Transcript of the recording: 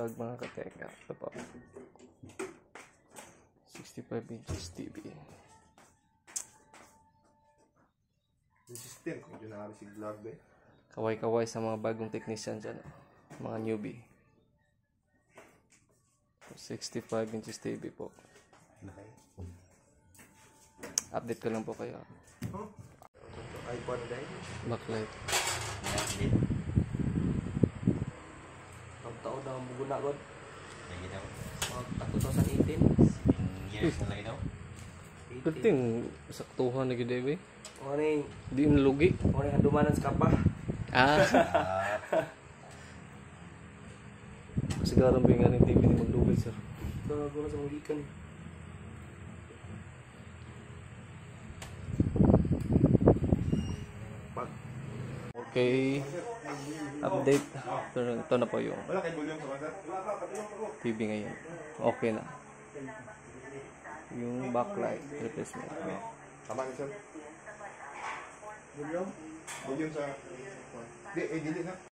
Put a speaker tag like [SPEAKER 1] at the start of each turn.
[SPEAKER 1] buntag mga katenga. Ito po. 65 inches TV.
[SPEAKER 2] System kung yun na si vlog ba.
[SPEAKER 1] Kaway-kaway sa mga bagong technician dyan. Mga newbie. 65 inches TV po. Update ko lang po kayo.
[SPEAKER 2] iPhone day.
[SPEAKER 1] Backlight.
[SPEAKER 3] Ang taon na ang muguna god.
[SPEAKER 4] Lagi daw.
[SPEAKER 3] Mag 2018.
[SPEAKER 4] 7 years na lagi daw.
[SPEAKER 1] Penting saktuhan na gid eh.
[SPEAKER 3] O ni,
[SPEAKER 1] Di nalugi.
[SPEAKER 3] o ni handumanan sa kapa.
[SPEAKER 1] Siguro ba nga ng TV ni maglugi sir.
[SPEAKER 3] Gago na sa mulikan.
[SPEAKER 1] Okay. Update. Ito na po yung
[SPEAKER 2] Wala kay volume sa banda.
[SPEAKER 1] TV ngayon. Okay na. Yung backlight replacement.
[SPEAKER 2] Tama ni sir. Volume? Volume sa... Di, dili na.